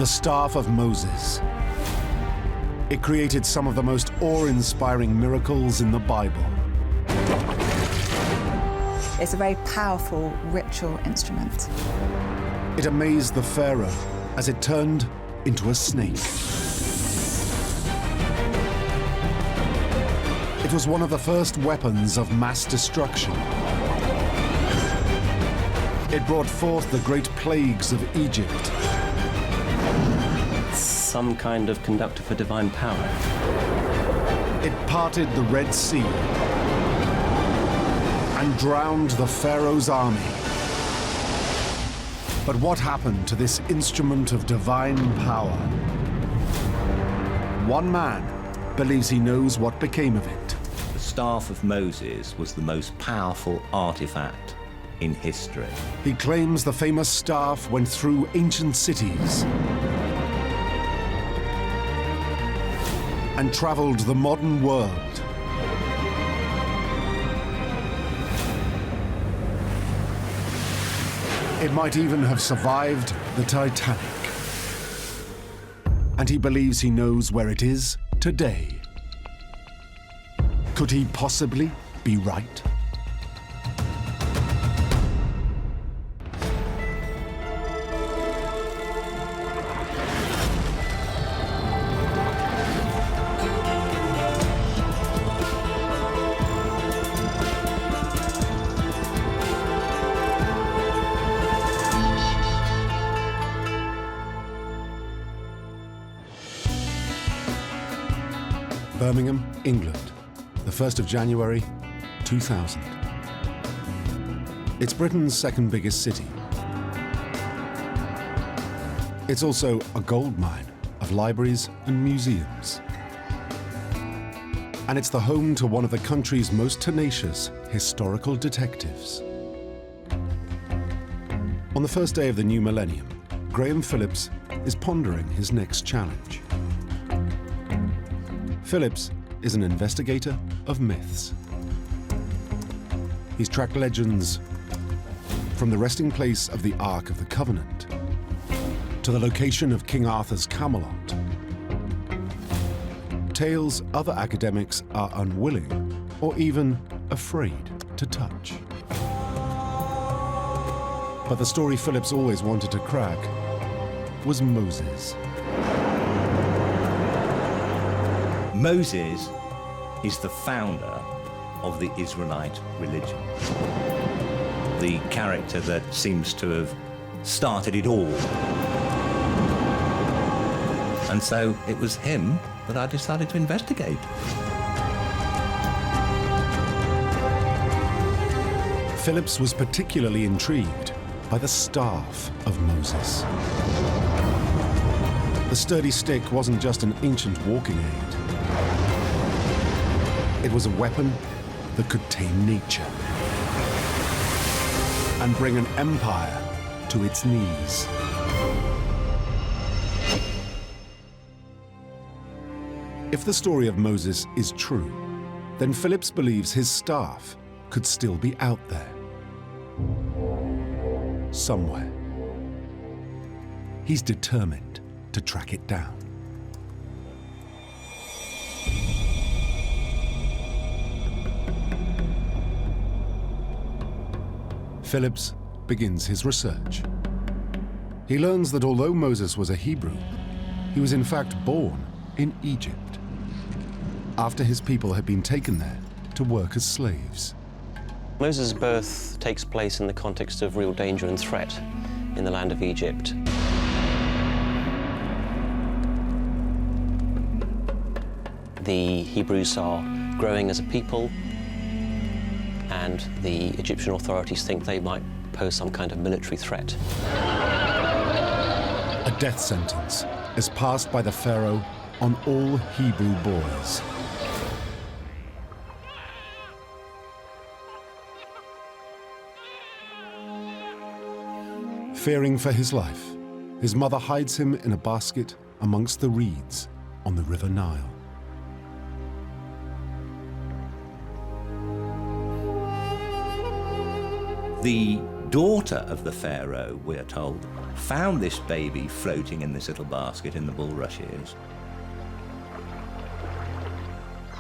the Staff of Moses. It created some of the most awe-inspiring miracles in the Bible. It's a very powerful ritual instrument. It amazed the Pharaoh as it turned into a snake. It was one of the first weapons of mass destruction. It brought forth the great plagues of Egypt. Some kind of conductor for divine power. It parted the Red Sea and drowned the Pharaoh's army. But what happened to this instrument of divine power? One man believes he knows what became of it. The Staff of Moses was the most powerful artifact in history. He claims the famous staff went through ancient cities and traveled the modern world. It might even have survived the Titanic. And he believes he knows where it is today. Could he possibly be right? Birmingham, England, the 1st of January, 2000. It's Britain's second biggest city. It's also a gold mine of libraries and museums. And it's the home to one of the country's most tenacious historical detectives. On the first day of the new millennium, Graham Phillips is pondering his next challenge. Phillips is an investigator of myths. He's tracked legends from the resting place of the Ark of the Covenant to the location of King Arthur's Camelot. Tales other academics are unwilling or even afraid to touch. But the story Phillips always wanted to crack was Moses. Moses is the founder of the Israelite religion. The character that seems to have started it all. And so it was him that I decided to investigate. Phillips was particularly intrigued by the Staff of Moses. The sturdy stick wasn't just an ancient walking aid. It was a weapon that could tame nature and bring an empire to its knees. If the story of Moses is true, then Phillips believes his staff could still be out there. Somewhere. He's determined to track it down. Phillips begins his research. He learns that although Moses was a Hebrew, he was in fact born in Egypt, after his people had been taken there to work as slaves. Moses' birth takes place in the context of real danger and threat in the land of Egypt. The Hebrews are growing as a people, and the Egyptian authorities think they might pose some kind of military threat. A death sentence is passed by the Pharaoh on all Hebrew boys. Fearing for his life, his mother hides him in a basket amongst the reeds on the River Nile. The daughter of the Pharaoh, we're told, found this baby floating in this little basket in the bulrushes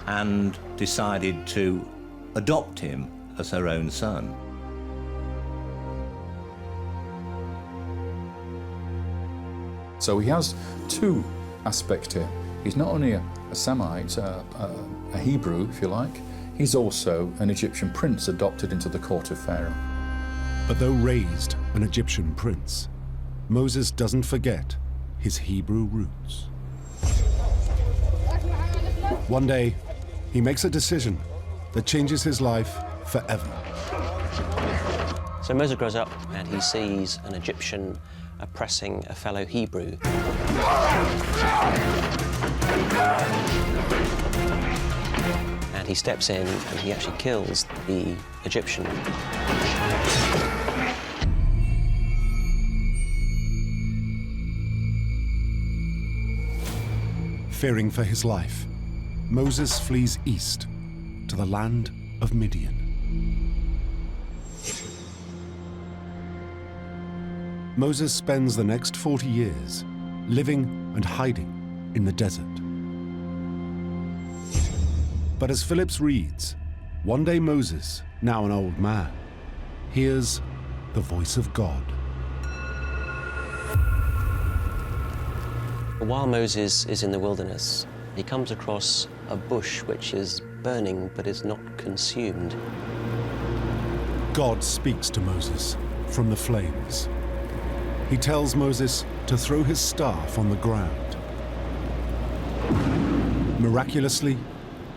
and decided to adopt him as her own son. So he has two aspects here. He's not only a Semite, a Hebrew, if you like, he's also an Egyptian prince adopted into the court of Pharaoh. But though raised an Egyptian prince, Moses doesn't forget his Hebrew roots. One day, he makes a decision that changes his life forever. So Moses grows up and he sees an Egyptian oppressing a fellow Hebrew. And he steps in and he actually kills the Egyptian. Fearing for his life, Moses flees east to the land of Midian. Moses spends the next 40 years living and hiding in the desert. But as Phillips reads, one day Moses, now an old man, hears the voice of God. While Moses is in the wilderness, he comes across a bush which is burning but is not consumed. God speaks to Moses from the flames. He tells Moses to throw his staff on the ground. Miraculously,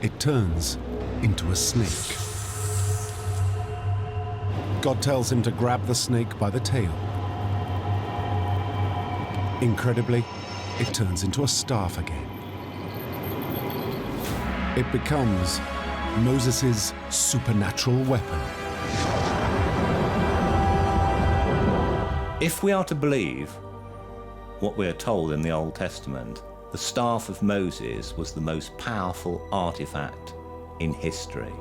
it turns into a snake. God tells him to grab the snake by the tail. Incredibly, it turns into a staff again. It becomes Moses' supernatural weapon. If we are to believe what we're told in the Old Testament, the staff of Moses was the most powerful artifact in history.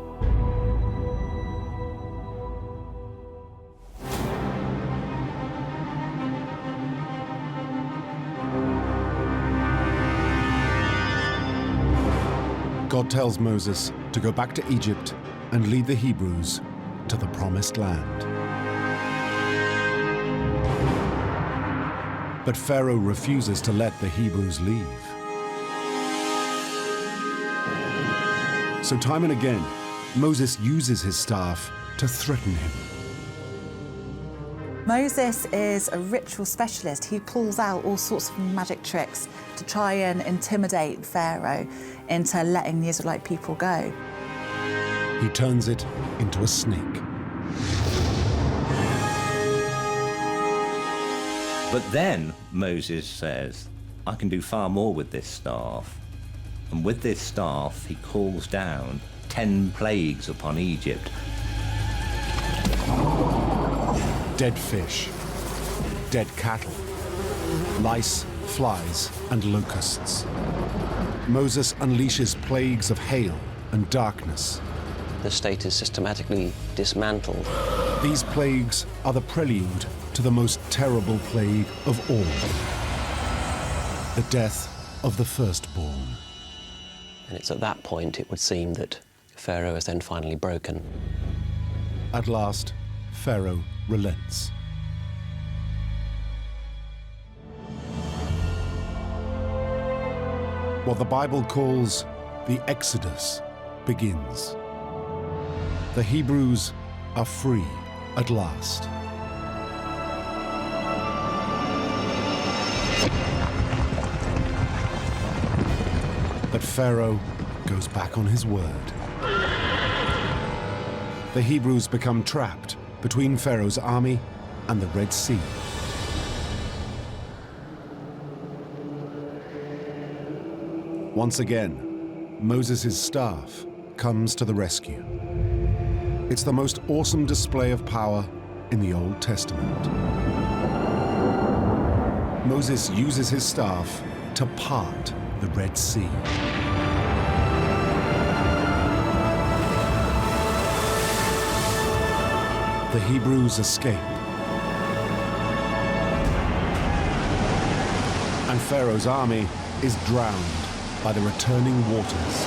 God tells Moses to go back to Egypt and lead the Hebrews to the Promised Land. But Pharaoh refuses to let the Hebrews leave. So time and again, Moses uses his staff to threaten him. Moses is a ritual specialist. He pulls out all sorts of magic tricks to try and intimidate Pharaoh into letting the Israelite people go. He turns it into a snake. But then Moses says, I can do far more with this staff. And with this staff, he calls down 10 plagues upon Egypt. Dead fish, dead cattle, lice, flies, and locusts. Moses unleashes plagues of hail and darkness. The state is systematically dismantled. These plagues are the prelude to the most terrible plague of all, the death of the firstborn. And it's at that point, it would seem, that Pharaoh is then finally broken. At last, Pharaoh relents. What the Bible calls the Exodus begins. The Hebrews are free at last. But Pharaoh goes back on his word. The Hebrews become trapped between Pharaoh's army and the Red Sea. Once again, Moses' staff comes to the rescue. It's the most awesome display of power in the Old Testament. Moses uses his staff to part the Red Sea. The Hebrews escape and Pharaoh's army is drowned by the returning waters.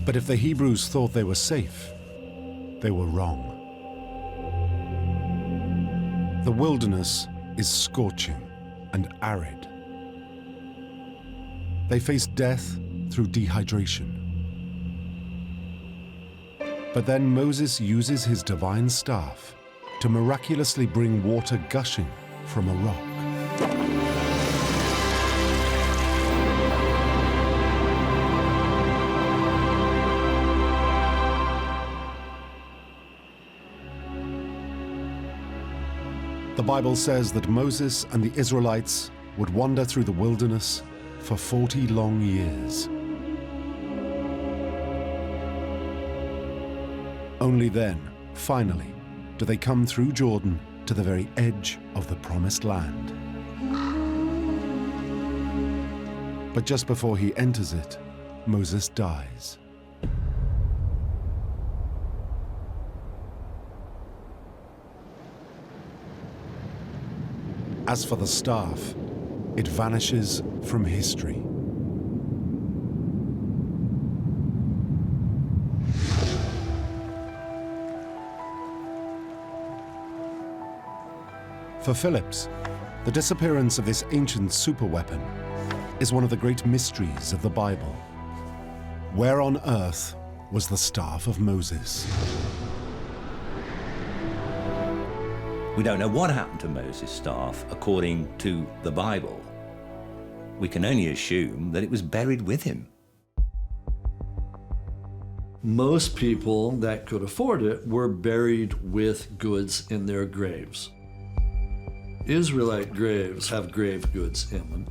But if the Hebrews thought they were safe, they were wrong. The wilderness is scorching and arid. They face death through dehydration. But then Moses uses his divine staff to miraculously bring water gushing from a rock. The Bible says that Moses and the Israelites would wander through the wilderness for 40 long years. Only then, finally, do they come through Jordan to the very edge of the Promised Land. But just before he enters it, Moses dies. As for the staff, it vanishes from history. For Phillips, the disappearance of this ancient superweapon is one of the great mysteries of the Bible. Where on earth was the staff of Moses? We don't know what happened to Moses' staff according to the Bible. We can only assume that it was buried with him. Most people that could afford it were buried with goods in their graves. Israelite graves have grave goods in them.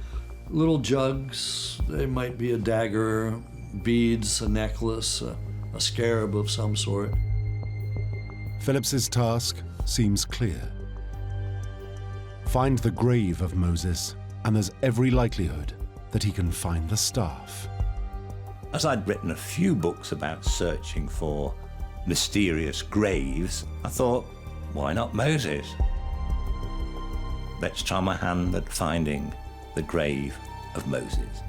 Little jugs, they might be a dagger, beads, a necklace, a scarab of some sort. Phillips's task seems clear. Find the grave of Moses, and there's every likelihood that he can find the staff. As I'd written a few books about searching for mysterious graves, I thought, why not Moses? Let's try my hand at finding the grave of Moses.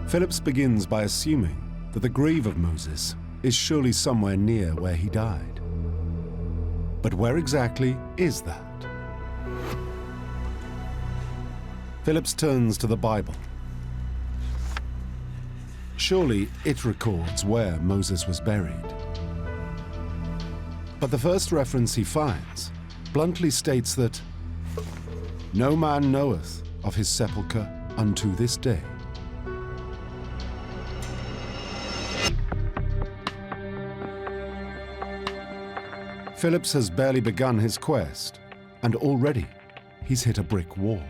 Phillips begins by assuming that the grave of Moses is surely somewhere near where he died. But where exactly is that? Phillips turns to the Bible. Surely it records where Moses was buried. But the first reference he finds bluntly states that no man knoweth of his sepulchre unto this day. Phillips has barely begun his quest, and already he's hit a brick wall.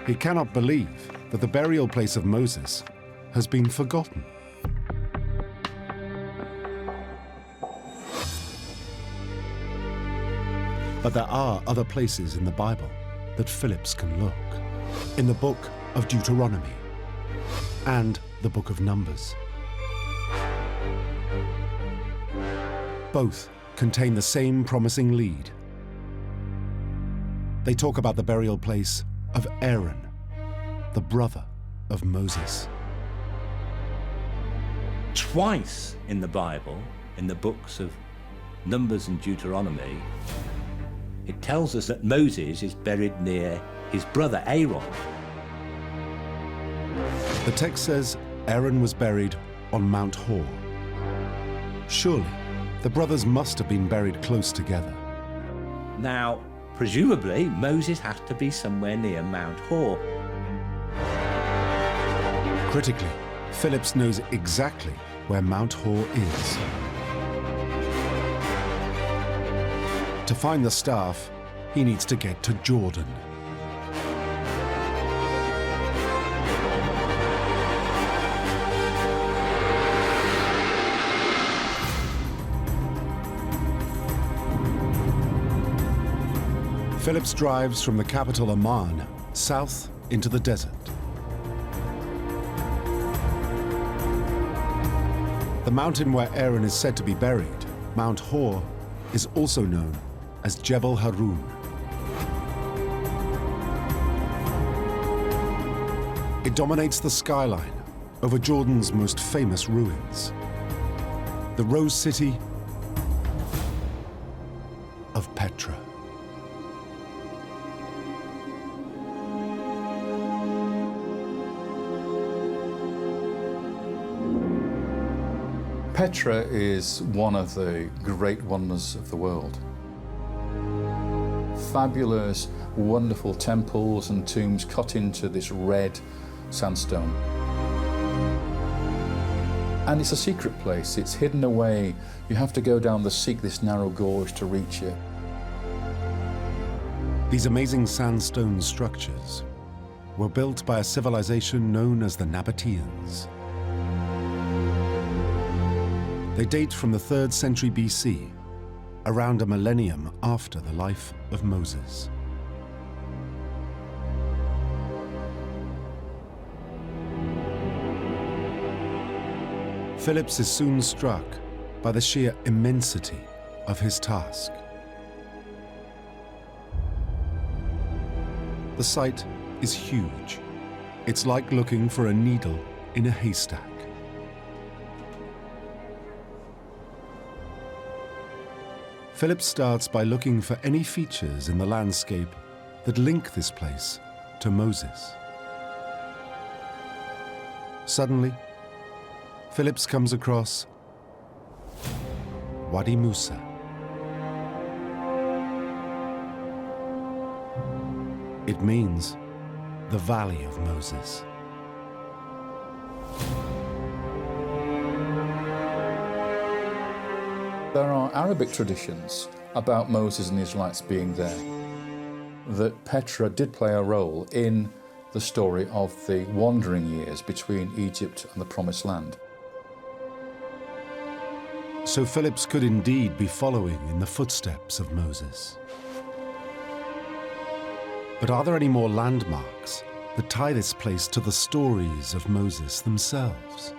He cannot believe that the burial place of Moses has been forgotten. But there are other places in the Bible that Phillips can look. In the book of Deuteronomy and the book of Numbers. Both contain the same promising lead. They talk about the burial place of Aaron, the brother of Moses. Twice in the Bible, in the books of Numbers and Deuteronomy, it tells us that Moses is buried near his brother Aaron. The text says Aaron was buried on Mount Hor. Surely, the brothers must have been buried close together. Now, presumably, Moses has to be somewhere near Mount Hor. Critically, Phillips knows exactly where Mount Hor is. To find the staff, he needs to get to Jordan. Phillips drives from the capital Amman south into the desert. The mountain where Aaron is said to be buried, Mount Hor, is also known as Jebel Harun. It dominates the skyline over Jordan's most famous ruins, the Rose City of Petra. Petra is one of the great wonders of the world. Fabulous, wonderful temples and tombs cut into this red sandstone. And it's a secret place, it's hidden away. You have to go down this narrow gorge to reach it. These amazing sandstone structures were built by a civilization known as the Nabateans. They date from the 3rd century BC, around a millennium after the life of Moses. Phillips is soon struck by the sheer immensity of his task. The site is huge. It's like looking for a needle in a haystack. Phillips starts by looking for any features in the landscape that link this place to Moses. Suddenly, Phillips comes across Wadi Musa. It means the Valley of Moses. There are Arabic traditions about Moses and the Israelites being there, that Petra did play a role in the story of the wandering years between Egypt and the Promised Land. So Phillips could indeed be following in the footsteps of Moses. But are there any more landmarks that tie this place to the stories of Moses themselves?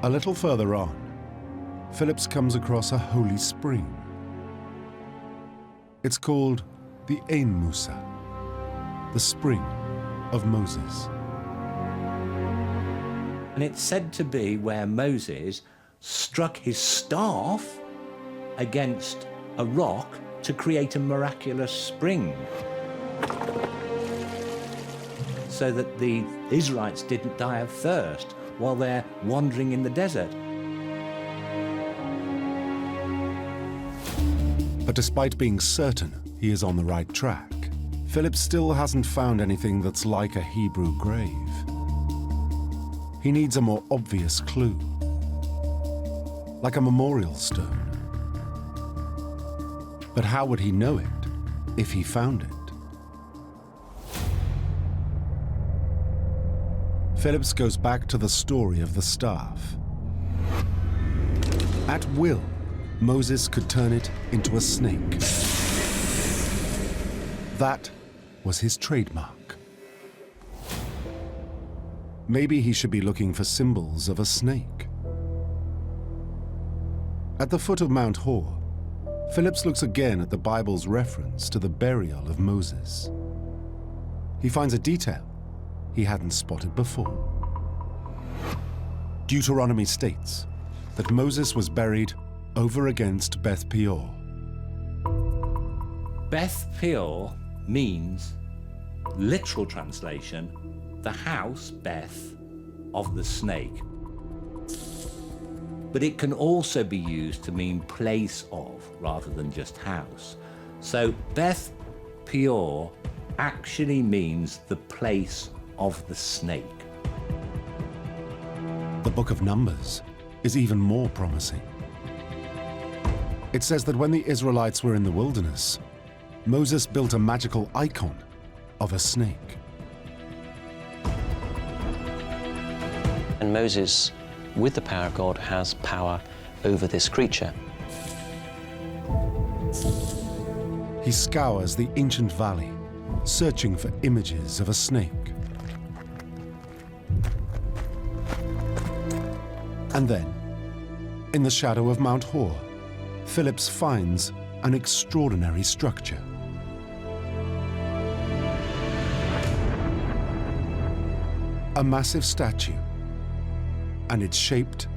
A little further on, Phillips comes across a holy spring. It's called the Ein Musa, the spring of Moses. And it's said to be where Moses struck his staff against a rock to create a miraculous spring, so that the Israelites didn't die of thirst while they're wandering in the desert. But despite being certain he is on the right track, Phillips still hasn't found anything that's like a Hebrew grave. He needs a more obvious clue, like a memorial stone. But how would he know it if he found it? Phillips goes back to the story of the staff. At will, Moses could turn it into a snake. That was his trademark. Maybe he should be looking for symbols of a snake. At the foot of Mount Hor, Phillips looks again at the Bible's reference to the burial of Moses. He finds a detail he hadn't spotted before. Deuteronomy states that Moses was buried over against Beth Peor. Beth Peor means, literal translation, the house, Beth, of the snake. But it can also be used to mean place of, rather than just house. So Beth Peor actually means the place of the snake. The book of Numbers is even more promising. It says that when the Israelites were in the wilderness, Moses built a magical icon of a snake. And Moses, with the power of God, has power over this creature. He scours the ancient valley, searching for images of a snake. And then, in the shadow of Mount Hor, Phillips finds an extraordinary structure. A massive statue, and it's shaped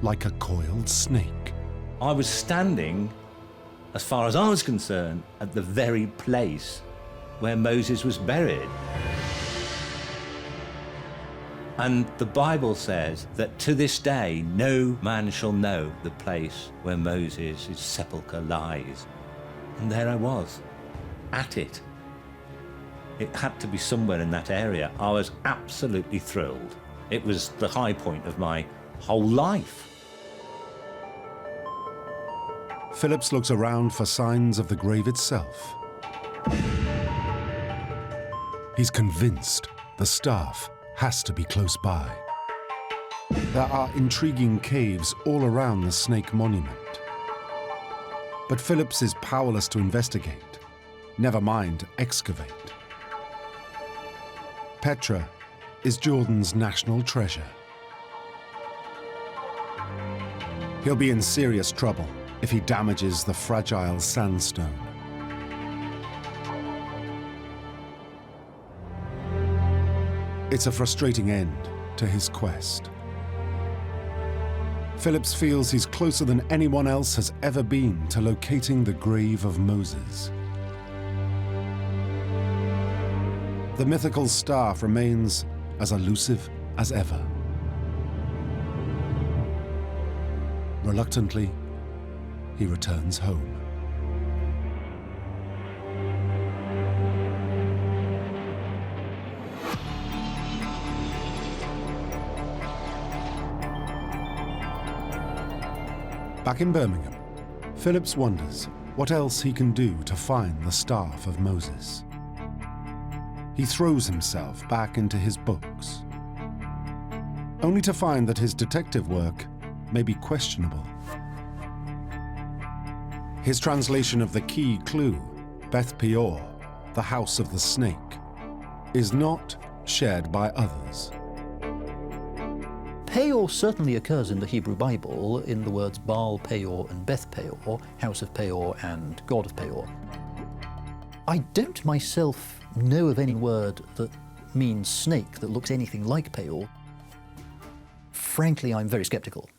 like a coiled snake. I was standing, as far as I was concerned, at the very place where Moses was buried. And the Bible says that to this day, no man shall know the place where Moses' sepulchre lies. And there I was, at it. It had to be somewhere in that area. I was absolutely thrilled. It was the high point of my whole life. Phillips looks around for signs of the grave itself. He's convinced the staff has to be close by. There are intriguing caves all around the snake monument. But Phillips is powerless to investigate, never mind excavate. Petra is Jordan's national treasure. He'll be in serious trouble if he damages the fragile sandstone. It's a frustrating end to his quest. Phillips feels he's closer than anyone else has ever been to locating the grave of Moses. The mythical staff remains as elusive as ever. Reluctantly, he returns home. Back in Birmingham, Phillips wonders what else he can do to find the Staff of Moses. He throws himself back into his books, only to find that his detective work may be questionable. His translation of the key clue, Beth Peor, the House of the Snake, is not shared by others. Peor certainly occurs in the Hebrew Bible in the words Baal Peor and Beth Peor, House of Peor and God of Peor. I don't myself know of any word that means snake that looks anything like Peor. Frankly, I'm very skeptical.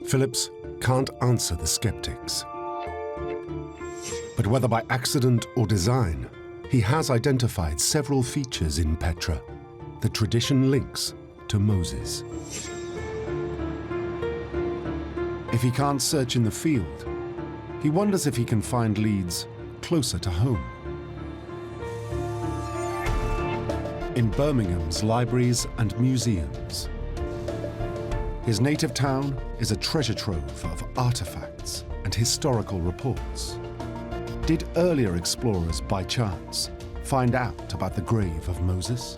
Phillips can't answer the skeptics. But whether by accident or design, he has identified several features in Petra that tradition links to Moses. If he can't search in the field, he wonders if he can find leads closer to home. In Birmingham's libraries and museums, his native town is a treasure trove of artifacts and historical reports. Did earlier explorers, by chance, find out about the grave of Moses?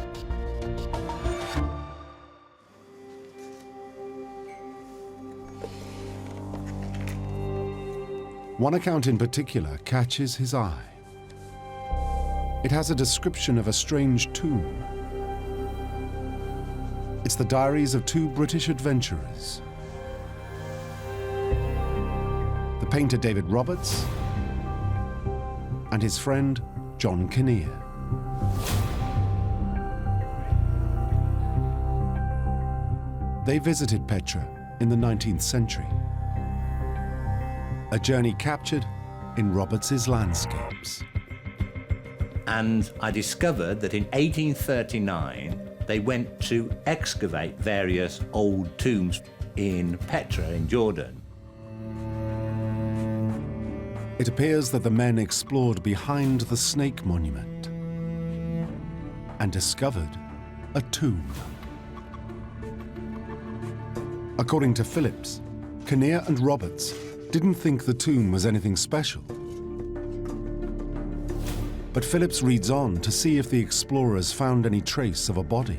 One account in particular catches his eye. It has a description of a strange tomb. It's the diaries of two British adventurers. The painter David Roberts and his friend John Kinnear. They visited Petra in the 19th century. A journey captured in Roberts's landscapes. And I discovered that in 1839, they went to excavate various old tombs in Petra in Jordan. It appears that the men explored behind the snake monument and discovered a tomb. According to Phillips, Kinnear and Roberts didn't think the tomb was anything special. But Phillips reads on to see if the explorers found any trace of a body.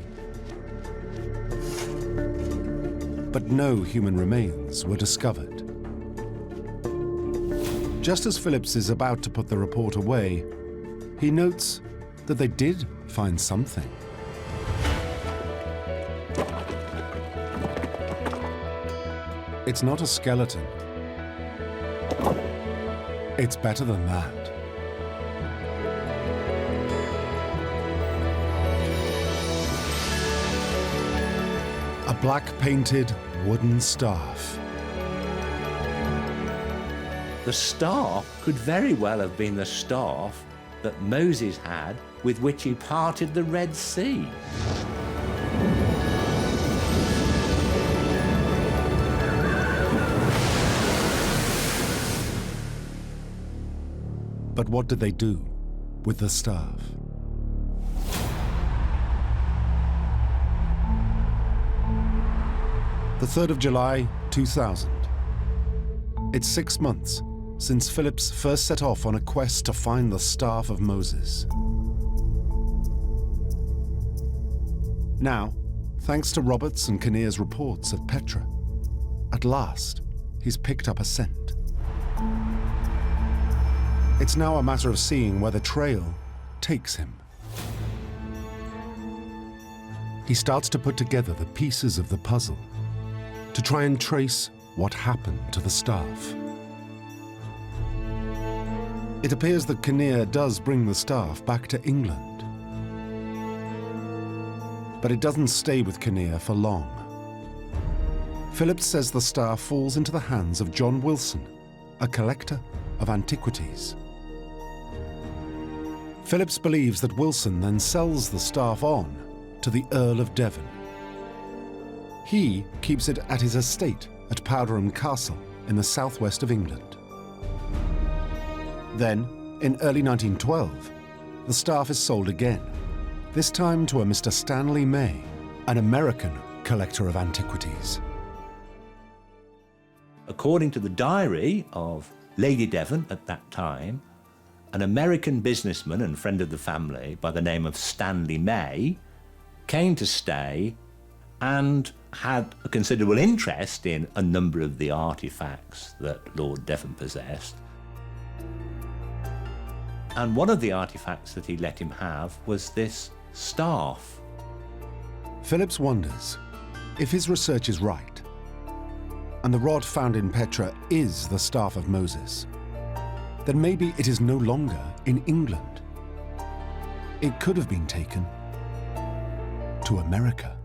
but no human remains were discovered. Just as Phillips is about to put the report away, he notes that they did find something. It's not a skeleton. It's better than that. A black-painted wooden staff. The staff could very well have been the staff that Moses had with which he parted the Red Sea. But what did they do with the staff? The 3rd of July, 2000. It's 6 months since Phillips first set off on a quest to find the Staff of Moses. Now, thanks to Roberts and Kinnear's reports at Petra, at last, he's picked up a scent. It's now a matter of seeing where the trail takes him. He starts to put together the pieces of the puzzle to try and trace what happened to the staff. It appears that Kinnear does bring the staff back to England. But it doesn't stay with Kinnear for long. Phillips says the staff falls into the hands of John Wilson, a collector of antiquities. Phillips believes that Wilson then sells the staff on to the Earl of Devon. He keeps it at his estate at Powderham Castle in the southwest of England. Then, in early 1912, the staff is sold again, this time to a Mr. Stanley May, an American collector of antiquities. According to the diary of Lady Devon at that time, an American businessman and friend of the family by the name of Stanley May came to stay and had a considerable interest in a number of the artifacts that Lord Devon possessed. And one of the artifacts that he let him have was this staff. Phillips wonders if his research is right, and the rod found in Petra is the Staff of Moses, then maybe it is no longer in England. It could have been taken to America.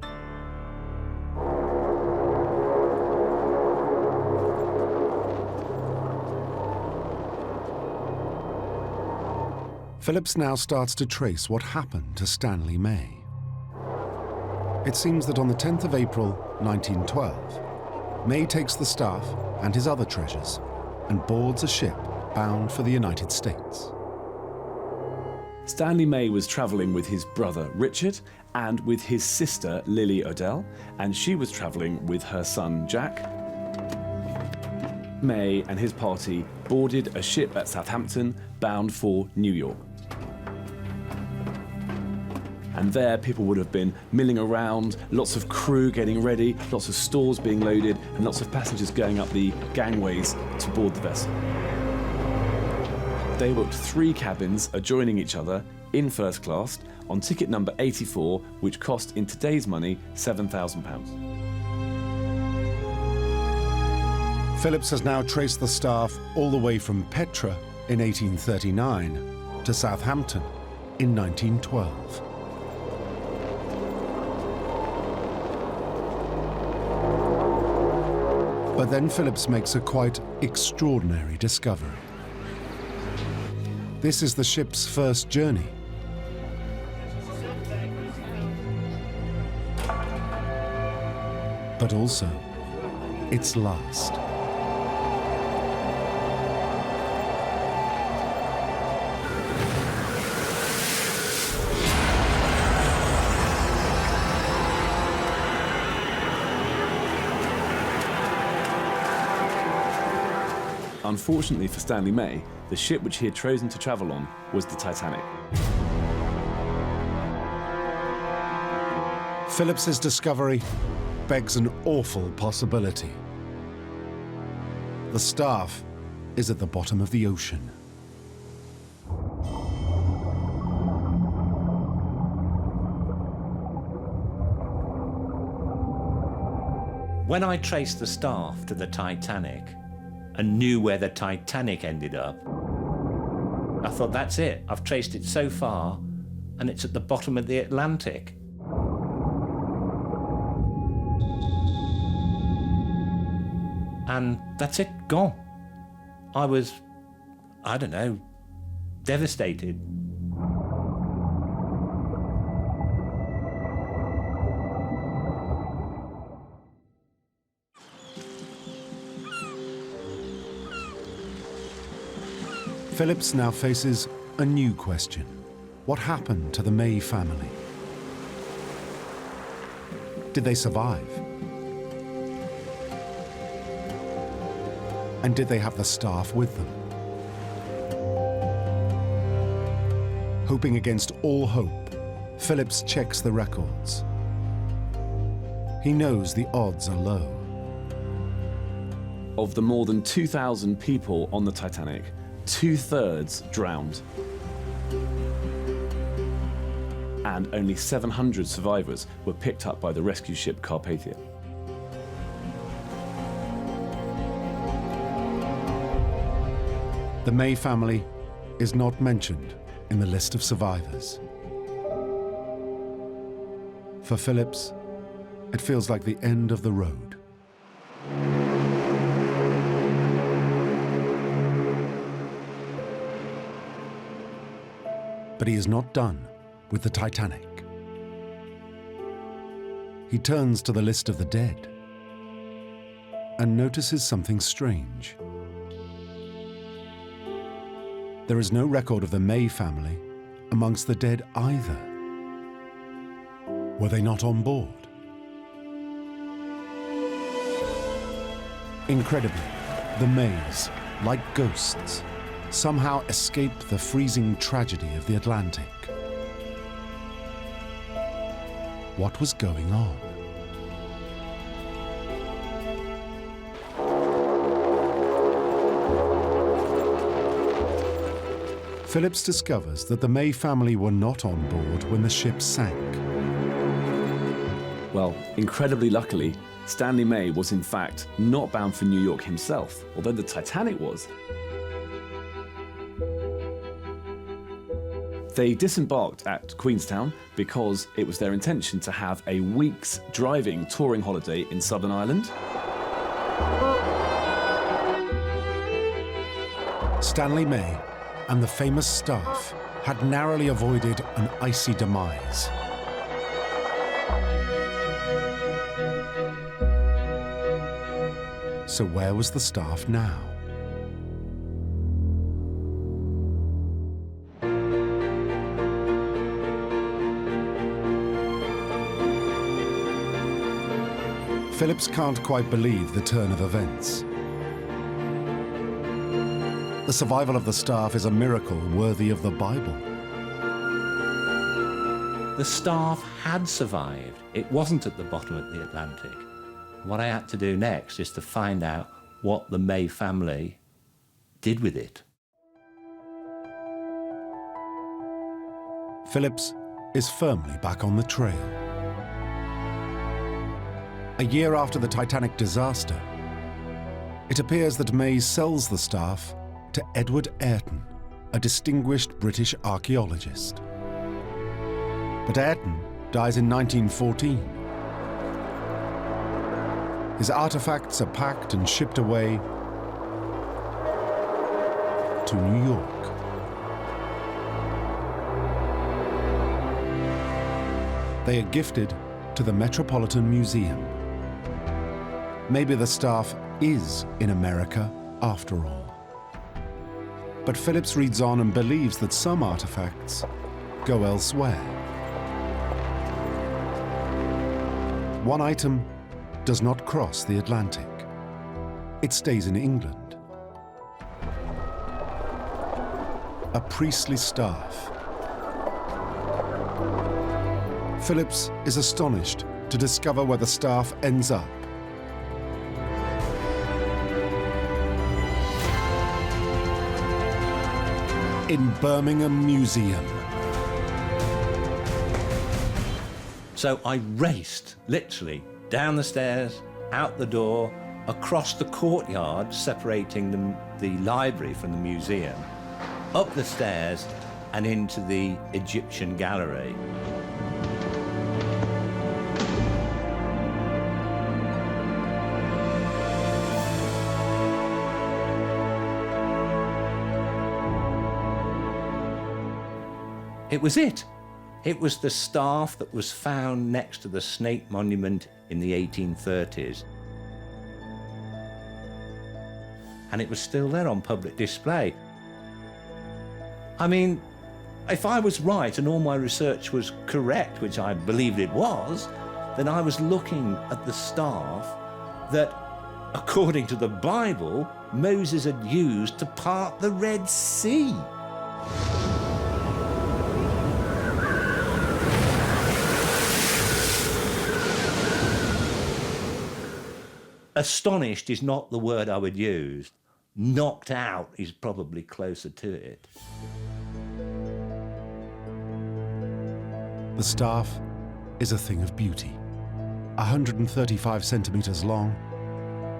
Phillips now starts to trace what happened to Stanley May. It seems that on the 10th of April, 1912, May takes the staff and his other treasures and boards a ship bound for the United States. Stanley May was travelling with his brother Richard and with his sister Lily Odell, and she was travelling with her son Jack. May and his party boarded a ship at Southampton bound for New York. And there people would have been milling around, lots of crew getting ready, lots of stores being loaded, and lots of passengers going up the gangways to board the vessel. They booked 3 cabins adjoining each other in first class on ticket number 84, which cost in today's money £7,000. Phillips has now traced the staff all the way from Petra in 1839 to Southampton in 1912. But then Phillips makes a quite extraordinary discovery. This is the ship's first journey. But also, its last. Unfortunately for Stanley May, the ship which he had chosen to travel on was the Titanic. Phillips's discovery begs an awful possibility. The staff is at the bottom of the ocean. When I traced the staff to the Titanic and knew where the Titanic ended up, I thought, that's it. I've traced it so far, and it's at the bottom of the Atlantic. And that's it, gone. I was, I don't know, devastated. Phillips now faces a new question. What happened to the May family? Did they survive? And did they have the staff with them? Hoping against all hope, Phillips checks the records. He knows the odds are low. Of the more than 2,000 people on the Titanic, 2/3 drowned. And only 700 survivors were picked up by the rescue ship Carpathia. The May family is not mentioned in the list of survivors. For Phillips, it feels like the end of the road. But he is not done with the Titanic. He turns to the list of the dead and notices something strange. There is no record of the May family amongst the dead either. Were they not on board? Incredibly, the Mays, like ghosts, somehow escape the freezing tragedy of the Atlantic. What was going on? Phillips discovers that the May family were not on board when the ship sank. Well, incredibly luckily, Stanley May was in fact not bound for New York himself, although the Titanic was. They disembarked at Queenstown because it was their intention to have a week's driving touring holiday in Southern Ireland. Stanley May and the famous staff had narrowly avoided an icy demise. So where was the staff now? Phillips can't quite believe the turn of events. The survival of the staff is a miracle worthy of the Bible. The staff had survived. It wasn't at the bottom of the Atlantic. What I had to do next is to find out what the May family did with it. Phillips is firmly back on the trail. A year after the Titanic disaster, it appears that May sells the staff to Edward Ayrton, a distinguished British archaeologist. But Ayrton dies in 1914. His artifacts are packed and shipped away to New York. They are gifted to the Metropolitan Museum. Maybe the staff is in America after all. But Phillips reads on and believes that some artifacts go elsewhere. One item does not cross the Atlantic. It stays in England. A priestly staff. Phillips is astonished to discover where the staff ends up. In Birmingham Museum. So I raced, literally, down the stairs, out the door, across the courtyard separating the library from the museum, up the stairs and into the Egyptian gallery. It was it. It was the staff that was found next to the snake monument in the 1830s. And it was still there on public display. I mean, if I was right and all my research was correct, which I believed it was, then I was looking at the staff that, according to the Bible, Moses had used to part the Red Sea. Astonished is not the word I would use. Knocked out is probably closer to it. The staff is a thing of beauty. 135 centimeters long,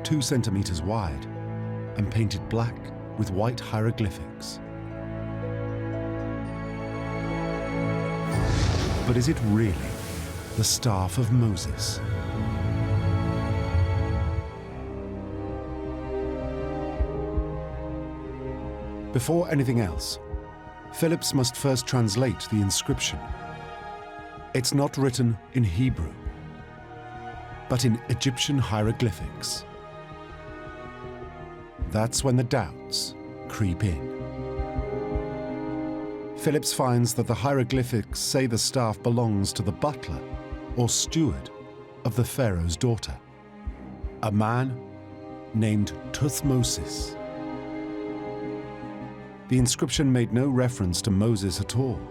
2 centimeters wide, and painted black with white hieroglyphics. But is it really the Staff of Moses? Before anything else, Phillips must first translate the inscription. It's not written in Hebrew, but in Egyptian hieroglyphics. That's when the doubts creep in. Phillips finds that the hieroglyphics say the staff belongs to the butler or steward of the Pharaoh's daughter, a man named Tuthmosis. The inscription made no reference to Moses at all.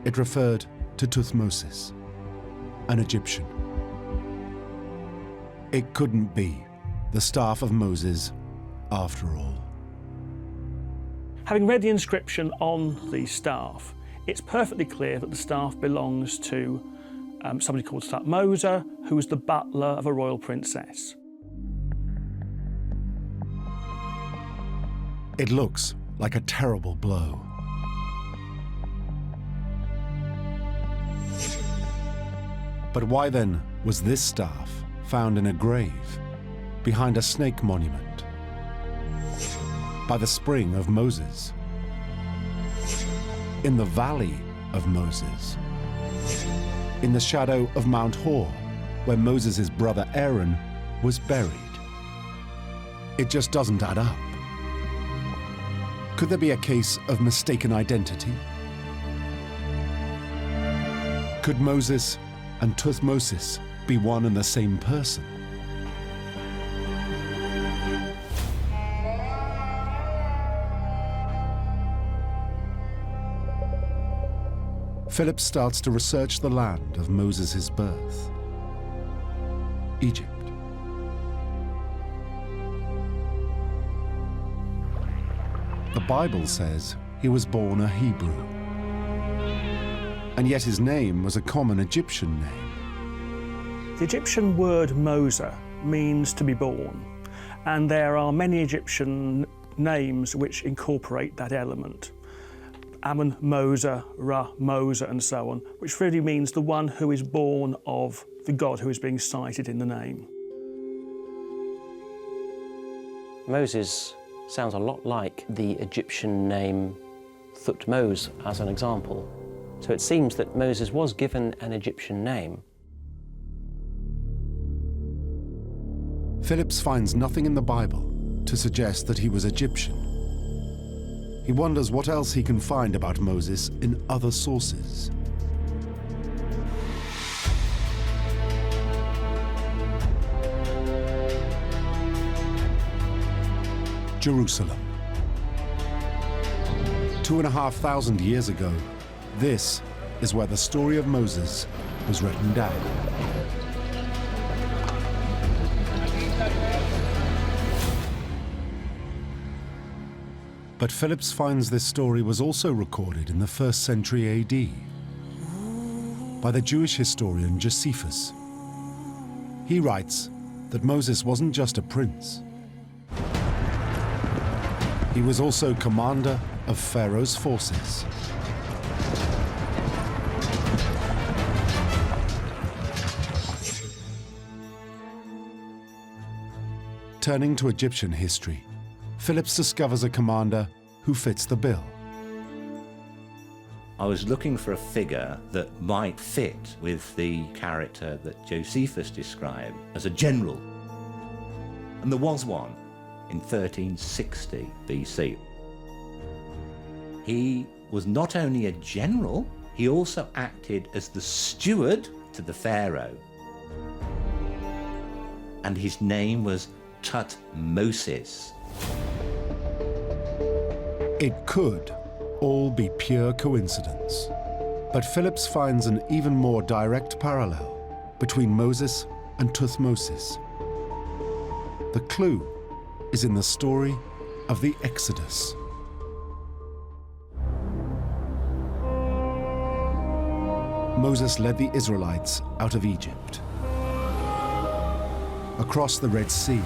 It referred to Tuthmosis, an Egyptian. It couldn't be the Staff of Moses after all. Having read the inscription on the staff, it's perfectly clear that the staff belongs to somebody called Tuthmosis, who was the butler of a royal princess. It looks like a terrible blow. But why then was this staff found in a grave behind a snake monument by the spring of Moses, in the valley of Moses, in the shadow of Mount Hor, where Moses' brother Aaron was buried? It just doesn't add up. Could there be a case of mistaken identity? Could Moses and Tuthmosis be one and the same person? Philip starts to research the land of Moses' birth, Egypt. The Bible says he was born a Hebrew, and yet his name was a common Egyptian name. The Egyptian word Mosa means to be born, and there are many Egyptian names which incorporate that element. Amun Mosa, Ra Mosa, and so on, which really means the one who is born of the God who is being cited in the name. Moses sounds a lot like the Egyptian name Thutmose as an example. So it seems that Moses was given an Egyptian name. Phillips finds nothing in the Bible to suggest that he was Egyptian. He wonders what else he can find about Moses in other sources. Jerusalem. 2,500 years ago, this is where the story of Moses was written down. But Phillips finds this story was also recorded in the 1st century AD by the Jewish historian Josephus. He writes that Moses wasn't just a prince. He was also commander of Pharaoh's forces. Turning to Egyptian history, Phillips discovers a commander who fits the bill. I was looking for a figure that might fit with the character that Josephus described as a general. And there was one in 1360 BC. He was not only a general, he also acted as the steward to the Pharaoh. And his name was Tuthmosis. It could all be pure coincidence, but Phillips finds an even more direct parallel between Moses and Tuthmosis. The clue is in the story of the Exodus. Moses led the Israelites out of Egypt, across the Red Sea,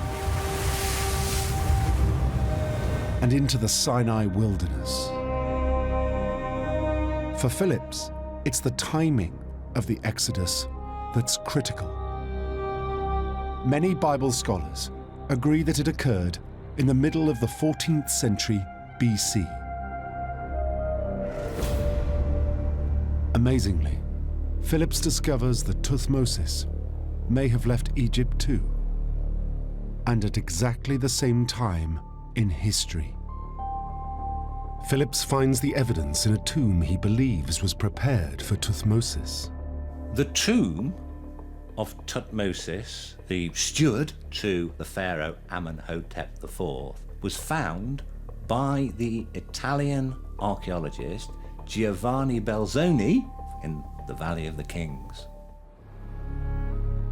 and into the Sinai wilderness. For Phillips, it's the timing of the Exodus that's critical. Many Bible scholars agree that it occurred in the middle of the 14th century BC. Amazingly, Phillips discovers that Tuthmosis may have left Egypt too, and at exactly the same time in history. Phillips finds the evidence in a tomb he believes was prepared for Tuthmosis. The tomb of Tuthmosis, the steward to the Pharaoh Amenhotep IV, was found by the Italian archaeologist Giovanni Belzoni in the Valley of the Kings.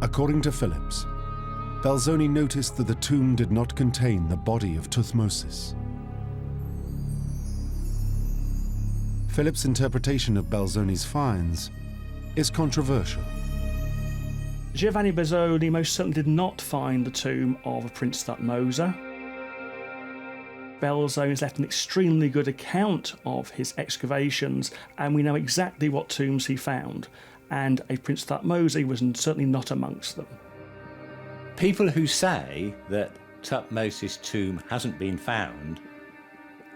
According to Phillips, Belzoni noticed that the tomb did not contain the body of Tuthmosis. Phillips' interpretation of Belzoni's finds is controversial. Giovanni Belzoni most certainly did not find the tomb of Prince Thutmose. Belzoni has left an extremely good account of his excavations, and we know exactly what tombs he found, and a Prince Thutmose was certainly not amongst them. People who say that Tuthmosis' tomb hasn't been found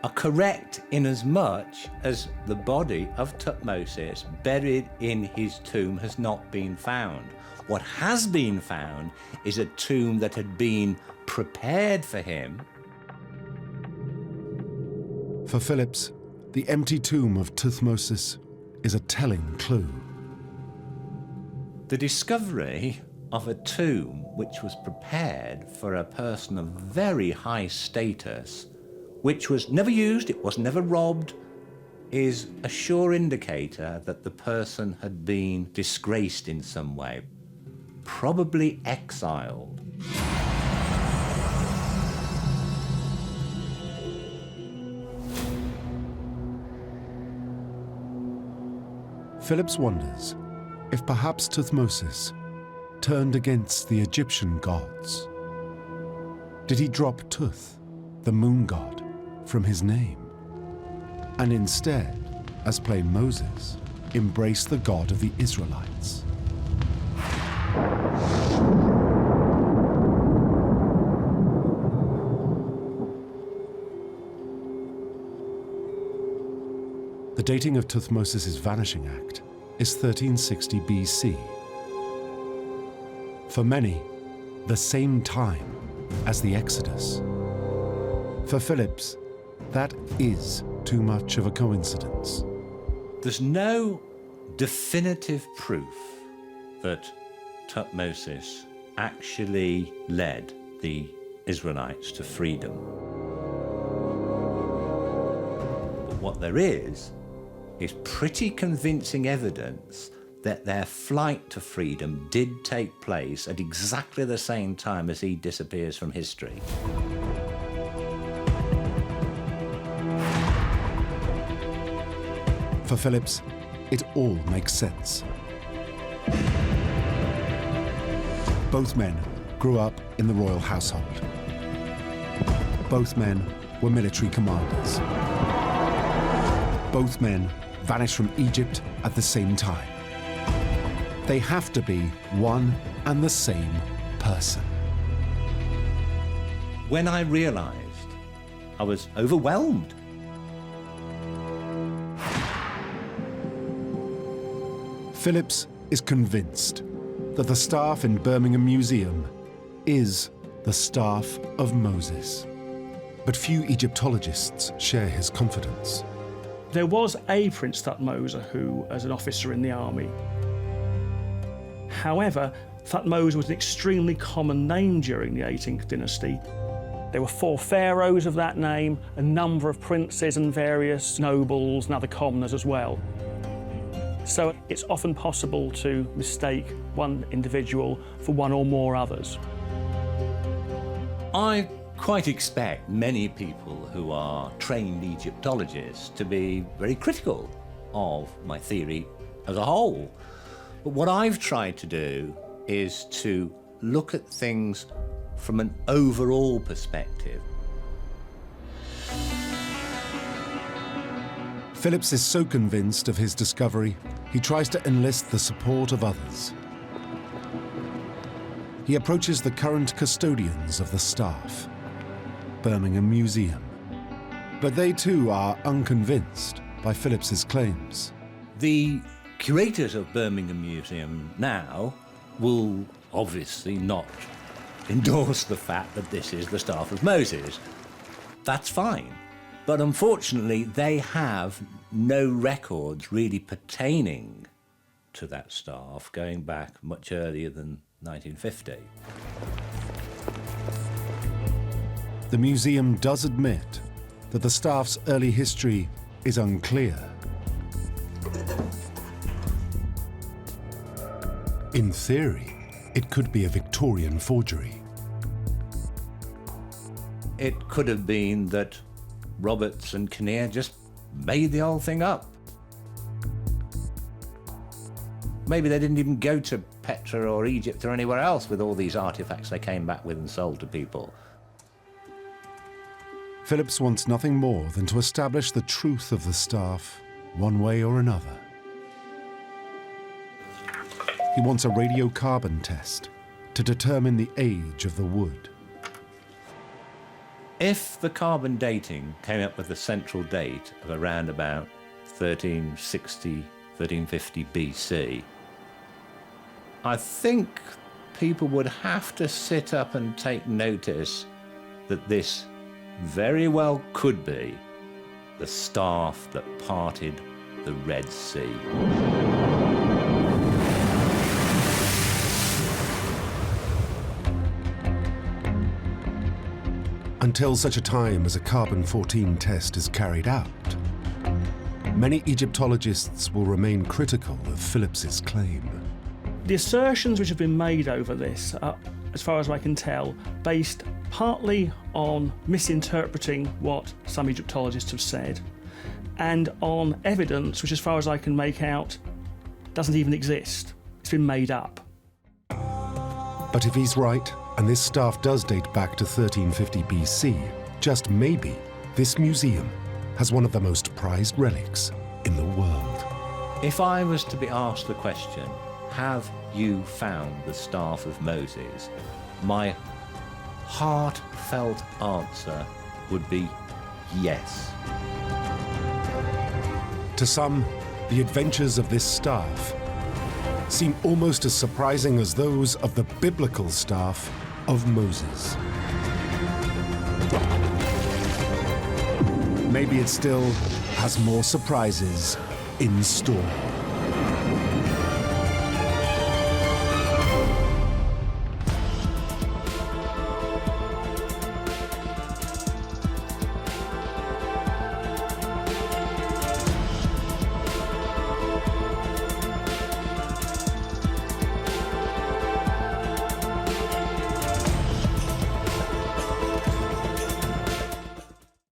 are correct in as much as the body of Tuthmosis buried in his tomb has not been found. What has been found is a tomb that had been prepared for him. For Phillips, the empty tomb of Tuthmosis is a telling clue. The discovery of a tomb which was prepared for a person of very high status, which was never used, it was never robbed, is a sure indicator that the person had been disgraced in some way, probably exiled. Phillips wonders if perhaps Tuthmosis turned against the Egyptian gods. Did he drop Tuth, the moon god, from his name, and instead, as plain Moses, embrace the God of the Israelites? The dating of Tuthmosis' vanishing act is 1360 BC. For many, the same time as the Exodus. For Phillips, that is too much of a coincidence. There's no definitive proof that Tuthmosis actually led the Israelites to freedom. But what there is pretty convincing evidence that their flight to freedom did take place at exactly the same time as he disappears from history. For Phillips, it all makes sense. Both men grew up in the royal household. Both men were military commanders. Both men vanished from Egypt at the same time. They have to be one and the same person. When I realized, I was overwhelmed. Phillips is convinced that the staff in Birmingham Museum is the Staff of Moses. But few Egyptologists share his confidence. There was a Prince Thutmose who, as an officer in the army. However, Thutmose was an extremely common name during the 18th dynasty. There were 4 pharaohs of that name, a number of princes and various nobles and other commoners as well. So it's often possible to mistake one individual for one or more others. I quite expect many people who are trained Egyptologists to be very critical of my theory as a whole. But what I've tried to do is to look at things from an overall perspective. Phillips is so convinced of his discovery, he tries to enlist the support of others. He approaches the current custodians of the staff, Birmingham Museum. But they too are unconvinced by Phillips's claims. The curators of Birmingham Museum now will obviously not endorse the fact that this is the Staff of Moses. That's fine. But unfortunately, they have no records really pertaining to that staff going back much earlier than 1950. The museum does admit that the staff's early history is unclear. In theory, it could be a Victorian forgery. It could have been that Roberts and Kinnear just made the whole thing up. Maybe they didn't even go to Petra or Egypt or anywhere else with all these artifacts they came back with and sold to people. Phillips wants nothing more than to establish the truth of the staff one way or another. He wants a radiocarbon test to determine the age of the wood. If the carbon dating came up with the central date of around about 1360, 1350 BC, I think people would have to sit up and take notice that this very well could be the staff that parted the Red Sea. Until such a time as a carbon-14 test is carried out, many Egyptologists will remain critical of Phillips's claim. The assertions which have been made over this are, as far as I can tell, based partly on misinterpreting what some Egyptologists have said and on evidence which, as far as I can make out, doesn't even exist. It's been made up. But if he's right, and this staff does date back to 1350 BC, just maybe this museum has one of the most prized relics in the world. If I was to be asked the question, have you found the Staff of Moses? My heartfelt answer would be yes. To some, the adventures of this staff seem almost as surprising as those of the biblical staff of Moses. Maybe it still has more surprises in store.